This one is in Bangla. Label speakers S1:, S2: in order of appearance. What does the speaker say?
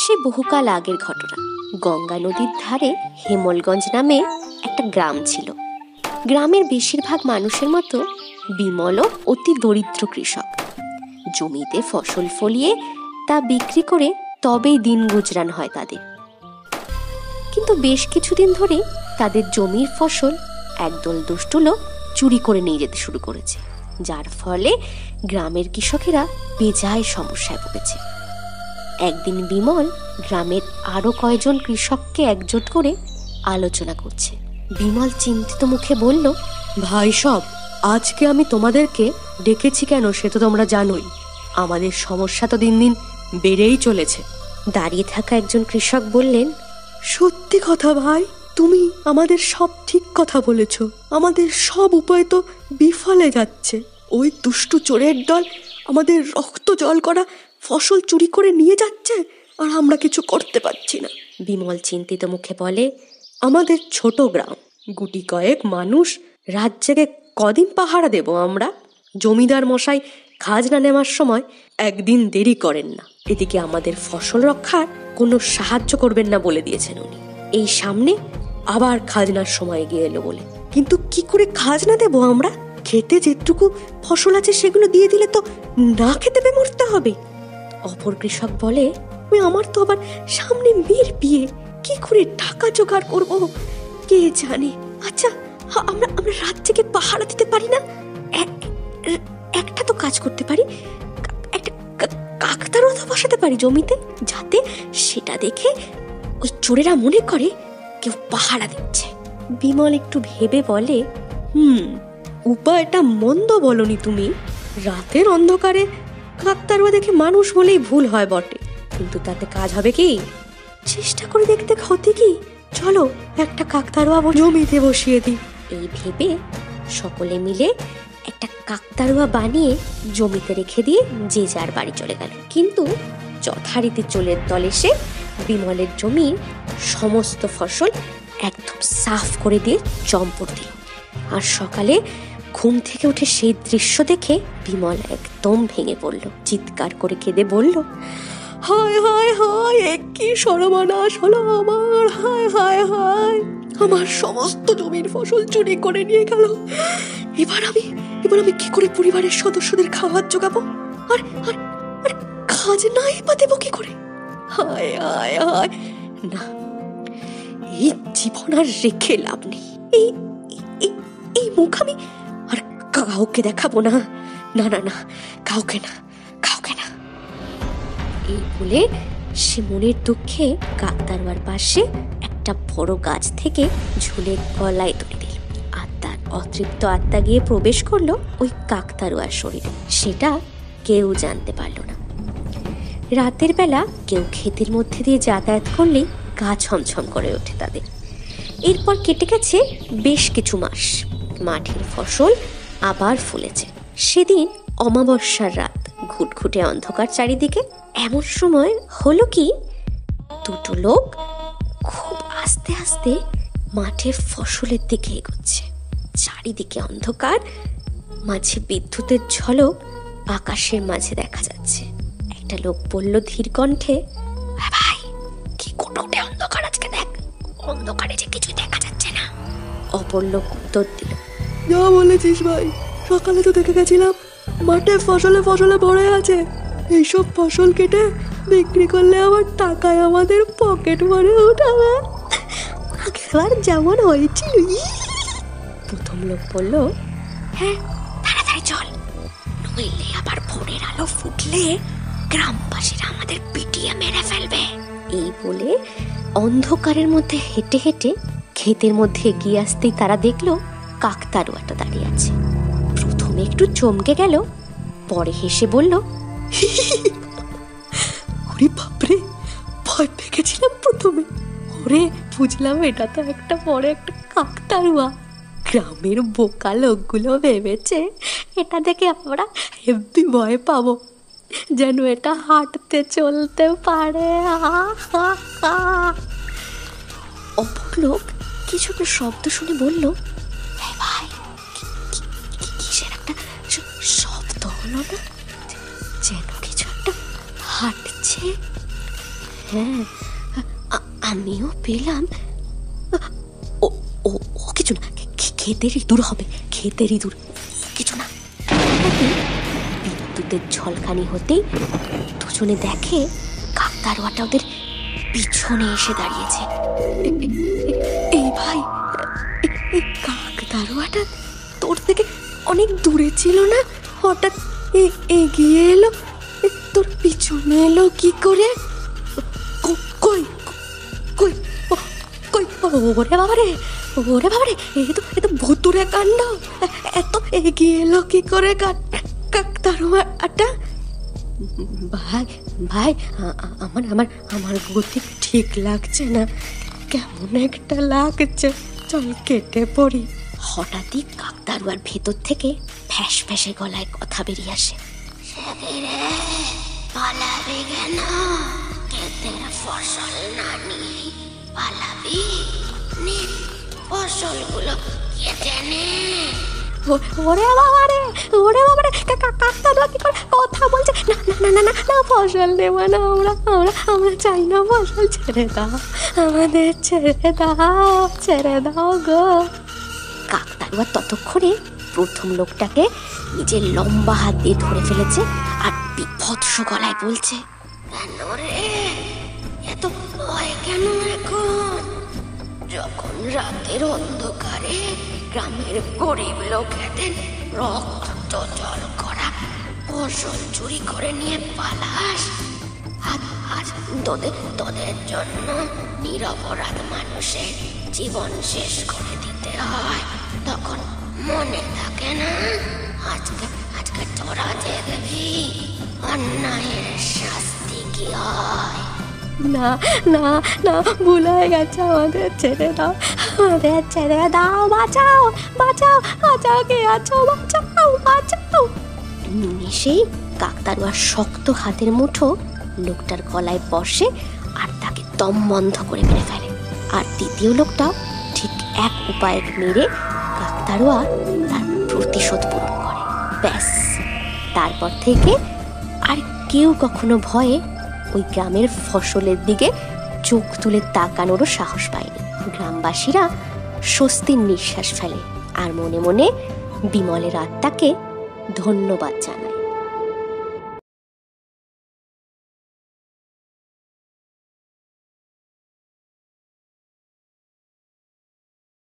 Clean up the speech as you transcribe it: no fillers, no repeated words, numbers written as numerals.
S1: সে বহুকাল আগের ঘটনা। গঙ্গা নদীর ধারে হেমলগঞ্জ নামে একটা গ্রাম ছিল। গ্রামের বেশিরভাগ মানুষের মতো বিমলও অতি দরিদ্র কৃষক। জমিতে ফসল ফলিয়ে তা বিক্রি করে তবেই দিন গুজরান হয় তাদের। কিন্তু বেশ কিছুদিন ধরে তাদের জমির ফসল একদল দুষ্ট লোক চুরি করে নিয়ে যেতে শুরু করেছে, যার ফলে গ্রামের কৃষকেরা বেজায় সমস্যায় ভুগেছে। একদিন বিমল গ্রামের আরো কয়েকজন কৃষককে একজোট করে আলোচনা করছে। বিমল চিন্তিত মুখে বলল,
S2: ভাই সব, আজকে আমি তোমাদেরকে ডেকেছি কেন সে তো তোমরা জানোই। আমাদের সমস্যা তো দিন দিন বেড়েই চলেছে।
S1: দাঁড়িয়ে থাকা একজন কৃষক বললেন,
S2: সত্যি কথা ভাই, তুমি আমাদের সব ঠিক কথা বলেছ। আমাদের সব উপায় তো বিফলে যাচ্ছে। ওই দুষ্টু চোরের দল আমাদের রক্ত জল করা ফসল চুরি করে নিয়ে যাচ্ছে, আর আমরা কিছু করতে পারছি না।
S1: বিমল চিন্তিত মুখে বলে,
S2: আমাদের ছোট গ্রাম, গুটি কয়েক মানুষ, রাত জেগে কদিন পাহারা দেব আমরা? জমিদার মশাই খাজনা নেওয়ার সময় একদিন দেরি করেন না। এদিকে আমাদের ফসল রক্ষার কোনো সাহায্য করবেন না বলে দিয়েছেন উনি। এই সামনে আবার খাজনার সময় গিয়ে এলো বলে। কিন্তু কি করে খাজনা দেব আমরা? খেতে যেটুকু ফসল আছে সেগুলো দিয়ে দিলে তো না খেতে পেয়ে মরতে হবে।
S1: অপর কৃষক বলে,
S2: আমার তো আবার সামনে মেয়ের বিয়ে, কি করে টাকা জোগাড় করব কে জানে। আচ্ছা, আমরা রাত থেকে পাহারা দিতে পারি না? একটা তো কাজ করতে পারি, একটা কাকতারও তো বসাতে পারি জমিতে, যাতে সেটা দেখে ওই চোরেরা মনে করে কেউ পাহারা দিচ্ছে।
S1: বিমল একটু ভেবে বলে,
S2: উপায়টা মন্দ বলনি তুমি। রাতের অন্ধকারে কাকতারুয়া দেখে মানুষ বলেই ভুল হয় বটে, কিন্তু তাতে কাজ হবে কি? চেষ্টা করে দেখতে ক্ষতি কি? চলো একটা কাকতারুয়া জমিতে বসিয়ে দিই।
S1: এই ভেবে সকলে মিলে একটা কাকতারুয়া বানিয়ে জমিতে রেখে দিয়ে যে যার বাড়ি চলে গেল। কিন্তু যথারীতি চোরের দল এসে বিমলের জমির সমস্ত ফসল একদম সাফ করে দিয়ে চম্পট দিল। আর সকালে ঘুম থেকে উঠে সেই দৃশ্য দেখে বিমল একদম ভেঙে পড়ল। চিৎকার করে কেঁদে বলল,
S2: হায় হায় হায়, কি সর্বনাশ হলো আমার! হায় হায় হায়, আমার সমস্ত জমির ফসল চুরি করে নিয়ে গেল। এবার আমি কি করে পরিবারের সদস্যদের খাবার জোগাবো? আর আর আর খাজনাই বা দেবো কি করে? হায় হায় হায়, না, এই জীবন আর রেখে লাভ নেই। এই মুখ আমি আর কাউকে দেখাবো না। না না না, কাউকে না।
S1: এই বলে সে মনের দুঃখে কাকতারুয়ার পাশে একটা বড় গাছ থেকে ঝুলে গলায় দড়ি দিল। আর তার অতৃপ্ত আত্মা গিয়ে প্রবেশ করলো ওই কাকতারুয়ার শরীরে। সেটা কেউ জানতে পারলো না। রাতের বেলা কেউ ক্ষেতের মধ্যে দিয়ে যাতায়াত করলেই গা ছমছম করে ওঠে তাদের। এরপর কেটে গেছে বেশ কিছু মাস। মাঠের ফসল আবার ফলেছে। সেদিন অমাবস্যার রাত, ঘুটঘুটে অন্ধকার চারিদিকে। এমন সময় হলো কি, দুটো লোক খুব আস্তে আস্তে মাঠের ফসলের দিকে এগোচ্ছে। চারিদিকে অন্ধকার, মাঝে বিদ্যুতের ঝলক আকাশের মাঝে দেখা যাচ্ছে। একটা লোক বলল ধীর কণ্ঠে, ভাই, কি কোনোটে অন্ধকার আজকে, দেখ, অন্ধকারে যে কিছুই দেখা যাচ্ছে না। অপর লোক উত্তর দিল,
S2: যা বলেছিস ভাই, সকালে তো দেখে গেছিলাম মাঠে ফসলে ভরে আছে। এইসব ফসল কেটে বিক্রি করলে আবার টাকায় আমাদের পকেট ভরে উঠাবে, আগেরবার যেমন হয়েছিল।
S1: প্রথম লোক বলল, হ্যাঁ, তাড়াতাড়ি চল, নইলে আবার ভোরের আলো ফুটলে গ্রামবাসীরা আমাদের পিটিয়ে মেরে ফেলবে। এই বলে অন্ধকারের মধ্যে হেঁটে হেঁটে ক্ষেতের মধ্যে এগিয়ে আসতেই তারা দেখলো কাকতারুয়াটা দাঁড়িয়ে আছে। প্রথমে একটু চমকে গেল, পরে হেসে বলল,
S2: ওরে বাপরে, ভয় পেয়ে গেছিলাম প্রথমে। ওরে, বুঝলাম এটা তো একটা বড় একটা কাকতারুয়া। গ্রামের বোকা লোকগুলো ভেবেছে এটা দেখে আমরা হেব্বি ভয় পাবো, যেন এটা হাঁটতে চলতে পারে।
S1: অপর লোক কিছু একটা শব্দ শুনে বলল, ভাই, কিসের একটা শব্দ হলো না? যেন কিছু একটা হাঁটছে। হ্যাঁ, আমিও পেলাম। ও ও ও কিছু না, ক্ষেতের ইঁদুর হবে, ক্ষেতের ইঁদুর, কিছু না। বিদ্যুতের ঝলকানি হতেই দুজনে দেখে কাকতাড়ুয়াটা ওদের পিছনে এসে দাঁড়িয়েছে।
S2: এই ভাই, এই কাকতাড়ুয়াটা তোর থেকে অনেক দূরে ছিল না, হঠাৎ এগিয়ে এলো, তোর পিছনে এলো কি করে? কই কই কই? ওরে বাবারে, ওরে বাবারে, এ তো ভুতুরে কাণ্ড। এত এগিয়ে এলো কি করে কাকতাড়ুয়াটা? ভাই ভাই, আমার আমার আমার গতি ঠিক লাগছে না, কেমন একটা লাগছে, চল কেটে পড়ি।
S1: হঠাৎই কাকতাড়ুয়ার ভেতর থেকে ফ্যাস ফ্যাসে গলায় কথা বেরিয়ে আসে। পালাবি কেন? ক্ষেতের ফসল না নিয়ে পালাবি? নে, ফসলগুলো কেটে নে।
S2: ওরে বাবারে, ওরে বাবারে, কাকতাড়ুয়া কি করে কথা বলছে? না না না না না, ফসল নেব না, আমরা চাই না ফসল, ছেড়ে দাও আমাদের, ছেড়ে দাও গো।
S1: কাকতাড়ুয়া ততক্ষণে প্রথম লোকটাকে নিজের লম্বা হাত দিয়ে ধরে ফেলেছে আর বিভৎস গলায় বলছে,
S3: কেন রে, এত ভয় কেন এখন? যখন রাতের অন্ধকারে গ্রামের গরিব লোকেদের রক্ত জল করা ফসল চুরি করে নিয়ে পালাস, আজ তোদের জন্য নিরপরাধ মানুষের জীবন শেষ করে দিতে হয়, তখন মনে থাকে না? আজকে তোরা দেখবি অন্যায়ের শাস্তি কি হয়।
S2: না না না, ভুল হয়ে গেছে, আমাদের ছেড়ে দাও, আমাদের ছেড়ে দাও, বাঁচাও বাঁচাও বাঁচাও, কে আছো, বাঁচাও বাঁচাও।
S1: নিমেষেই কাকতাড়ুয়ার শক্ত হাতের মুঠো লোকটার গলায় বসে আর তাকে দম বন্ধ করে মেরে ফেলে। আর দ্বিতীয় লোকটাও ঠিক এক উপায়ে মেরে কাকতাড়ুয়া তার প্রতিশোধ পূরণ করে। ব্যাস, তারপর থেকে আর কেউ কখনো ভয়ে ওই গ্রামের ফসলের দিকে চোখ তুলে তাকানোরও সাহস পায়নি। গ্রামবাসীরা স্বস্তির নিঃশ্বাস ফেলে আর মনে মনে বিমলের আত্মাকে ধন্যবাদ জানায়।